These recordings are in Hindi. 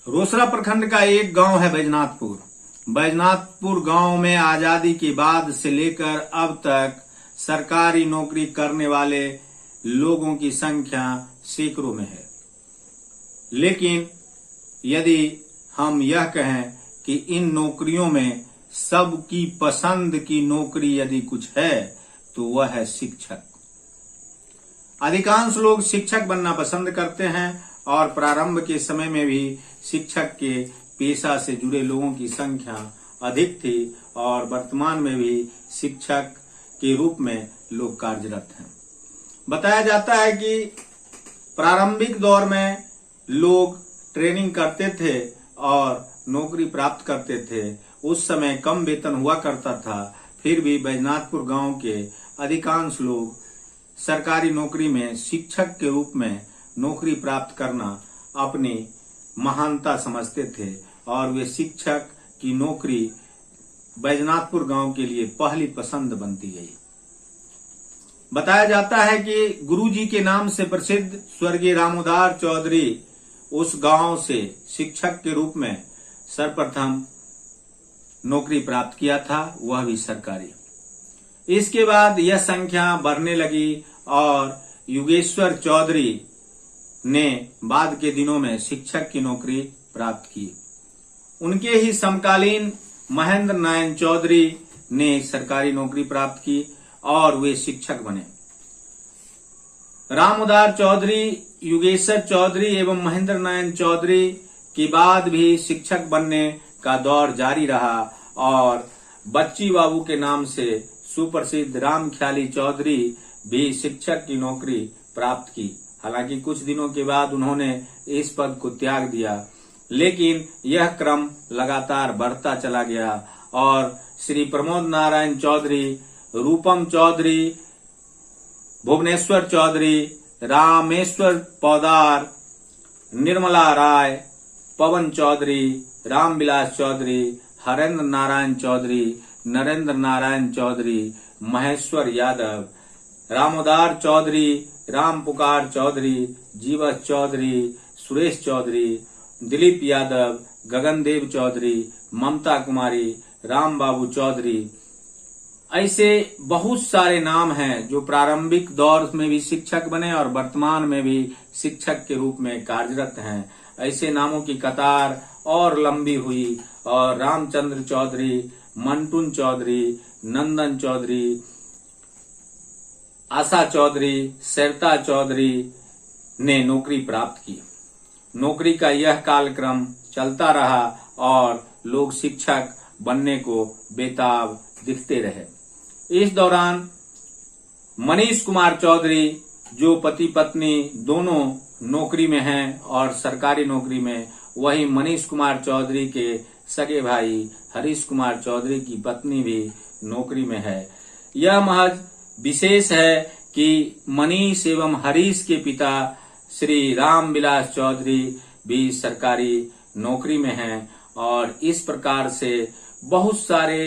रोसड़ा प्रखंड का एक गांव है बैजनाथपुर। बैजनाथपुर गांव में आजादी के बाद से लेकर अब तक सरकारी नौकरी करने वाले लोगों की संख्या सैकड़ों में है। लेकिन यदि हम यह कहें कि इन नौकरियों में सबकी पसंद की नौकरी यदि कुछ है तो वह है शिक्षक। अधिकांश लोग शिक्षक बनना पसंद करते हैं और प्रारंभ के समय में भी शिक्षक के पेशा से जुड़े लोगों की संख्या अधिक थी और वर्तमान में भी शिक्षक के रूप में लोग कार्यरत हैं। बताया जाता है कि प्रारंभिक दौर में लोग ट्रेनिंग करते थे और नौकरी प्राप्त करते थे। उस समय कम वेतन हुआ करता था, फिर भी बैजनाथपुर गांव के अधिकांश लोग सरकारी नौकरी में शिक्षक के रूप में नौकरी प्राप्त करना अपनी महानता समझते थे और वे शिक्षक की नौकरी बैजनाथपुर गांव के लिए पहली पसंद बनती गई। बताया जाता है कि गुरुजी के नाम से प्रसिद्ध स्वर्गीय रामोदार चौधरी उस गांव से शिक्षक के रूप में सर्वप्रथम नौकरी प्राप्त किया था, वह भी सरकारी। इसके बाद यह संख्या बढ़ने लगी और युगेश्वर चौधरी ने बाद के दिनों में शिक्षक की नौकरी प्राप्त की। उनके ही समकालीन महेंद्र नारायण चौधरी ने सरकारी नौकरी प्राप्त की और वे शिक्षक बने। रामोदार चौधरी, युगेश्वर चौधरी एवं महेंद्र नारायण चौधरी के बाद भी शिक्षक बनने का दौर जारी रहा और बच्ची बाबू के नाम से सुप्रसिद्ध राम ख्याली चौधरी भी शिक्षक की नौकरी प्राप्त की। हालांकि कुछ दिनों के बाद उन्होंने इस पद को त्याग दिया, लेकिन यह क्रम लगातार बढ़ता चला गया और श्री प्रमोद नारायण चौधरी, रूपम चौधरी, भुवनेश्वर चौधरी, रामेश्वर पौदार, निर्मला राय, पवन चौधरी, रामविलास चौधरी, हरेंद्र नारायण चौधरी, नरेंद्र नारायण चौधरी, महेश्वर यादव, रामोदार चौधरी, राम पुकार चौधरी, जीवस चौधरी, सुरेश चौधरी, दिलीप यादव, गगनदेव चौधरी, ममता कुमारी, राम बाबू चौधरी, ऐसे बहुत सारे नाम हैं जो प्रारंभिक दौर में भी शिक्षक बने और वर्तमान में भी शिक्षक के रूप में कार्यरत हैं। ऐसे नामों की कतार और लंबी हुई और रामचंद्र चौधरी, मंटून चौधरी, नंदन चौधरी, आशा चौधरी, सरिता चौधरी ने नौकरी प्राप्त की। नौकरी का यह कालक्रम चलता रहा और लोग शिक्षक बनने को बेताब दिखते रहे। इस दौरान मनीष कुमार चौधरी, जो पति पत्नी दोनों नौकरी में हैं और सरकारी नौकरी में, वही मनीष कुमार चौधरी के सगे भाई हरीश कुमार चौधरी की पत्नी भी नौकरी में है। यह महज विशेष है कि मनीष एवं हरीश के पिता श्री रामविलास चौधरी भी सरकारी नौकरी में हैं और इस प्रकार से बहुत सारे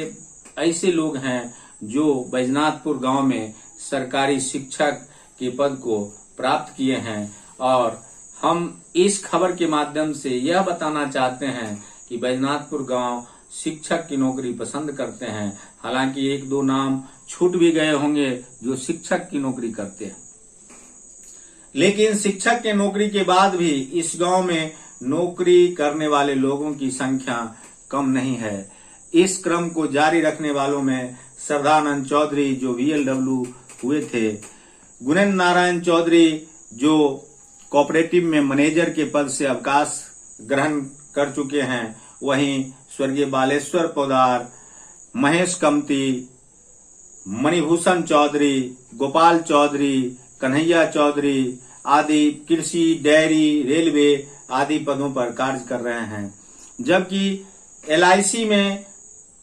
ऐसे लोग हैं जो बैजनाथपुर गांव में सरकारी शिक्षक के पद को प्राप्त किए हैं। और हम इस खबर के माध्यम से यह बताना चाहते हैं कि बैजनाथपुर गांव शिक्षक की नौकरी पसंद करते हैं। हालांकि एक दो नाम छूट भी गए होंगे जो शिक्षक की नौकरी करते हैं, लेकिन शिक्षक के नौकरी के बाद भी इस गांव में नौकरी करने वाले लोगों की संख्या कम नहीं है। इस क्रम को जारी रखने वालों में श्रद्धानंद चौधरी जो VLW हुए थे, गुणेन्द्र नारायण चौधरी जो कोऑपरेटिव में मैनेजर के पद से अवकाश ग्रहण कर चुके हैं, वहीं स्वर्गीय बालेश्वर पौदार, महेश कमती, मणिभूषण चौधरी, गोपाल चौधरी, कन्हैया चौधरी आदि कृषि, डेयरी, रेलवे आदि पदों पर कार्य कर रहे हैं। जबकि LIC में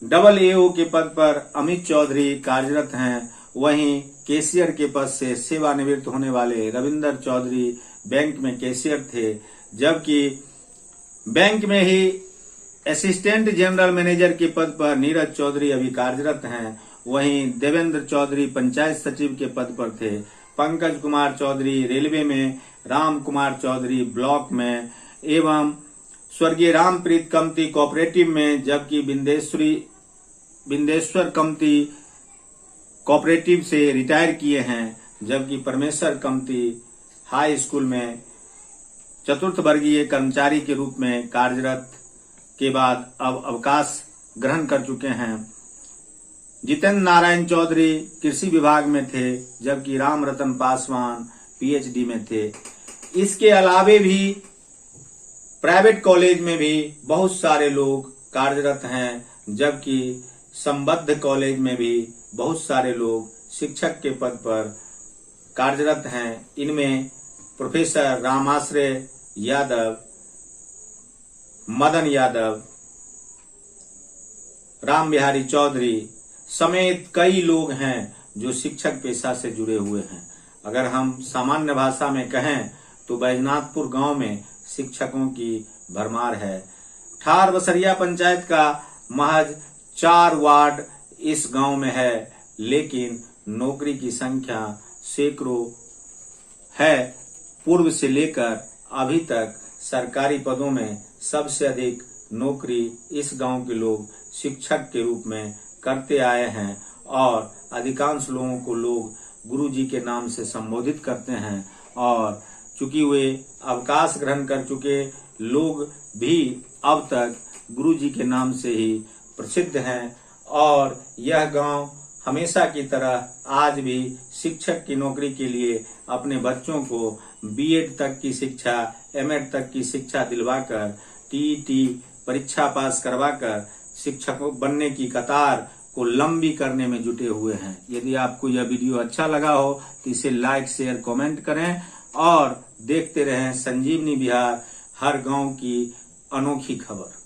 AAO के पद पर अमित चौधरी कार्यरत हैं। वहीं कैशियर के पद से सेवानिवृत्त होने वाले रविंदर चौधरी बैंक में कैशियर थे, जबकि बैंक में ही असिस्टेंट जनरल मैनेजर के पद पर नीरज चौधरी अभी कार्यरत हैं। वहीं देवेंद्र चौधरी पंचायत सचिव के पद पर थे। पंकज कुमार चौधरी रेलवे में, राम कुमार चौधरी ब्लॉक में एवं स्वर्गीय रामप्रीत कमती कोऑपरेटिव में, जबकि बिंदेश्वर कमती कोऑपरेटिव से रिटायर किए हैं, जबकि परमेश्वर कमती हाई स्कूल में चतुर्थ वर्गीय कर्मचारी के रूप में कार्यरत के बाद अब अवकाश ग्रहण कर चुके हैं। जितेंद्र नारायण चौधरी कृषि विभाग में थे, जबकि राम रतन पासवान पीएचडी में थे। इसके अलावे भी प्राइवेट कॉलेज में भी बहुत सारे लोग कार्यरत हैं, जबकि संबद्ध कॉलेज में भी बहुत सारे लोग शिक्षक के पद पर कार्यरत हैं। इनमें प्रोफेसर रामाश्रय यादव, मदन यादव, राम बिहारी चौधरी समेत कई लोग हैं जो शिक्षक पेशा से जुड़े हुए हैं। अगर हम सामान्य भाषा में कहें तो बैजनाथपुर गांव में शिक्षकों की भरमार है। ठार बसरिया पंचायत का महज 4 वार्ड इस गांव में है, लेकिन नौकरी की संख्या सैकड़ों है। पूर्व से लेकर अभी तक सरकारी पदों में सबसे अधिक नौकरी इस गांव के लोग शिक्षक के रूप में करते आए हैं और अधिकांश लोगों को लोग गुरुजी के नाम से संबोधित करते हैं। और चूंकि वे अवकाश ग्रहण कर चुके लोग भी अब तक गुरुजी के नाम से ही प्रसिद्ध हैं और यह गांव हमेशा की तरह आज भी शिक्षक की नौकरी के लिए अपने बच्चों को बीएड तक की शिक्षा, एमएड तक की शिक्षा दिलवाकर, टीईटी परीक्षा पास करवाकर शिक्षकों बनने की कतार को लंबी करने में जुटे हुए हैं। यदि आपको यह वीडियो अच्छा लगा हो तो इसे लाइक, शेयर, कमेंट करें और देखते रहें संजीवनी बिहार, हर गांव की अनोखी खबर।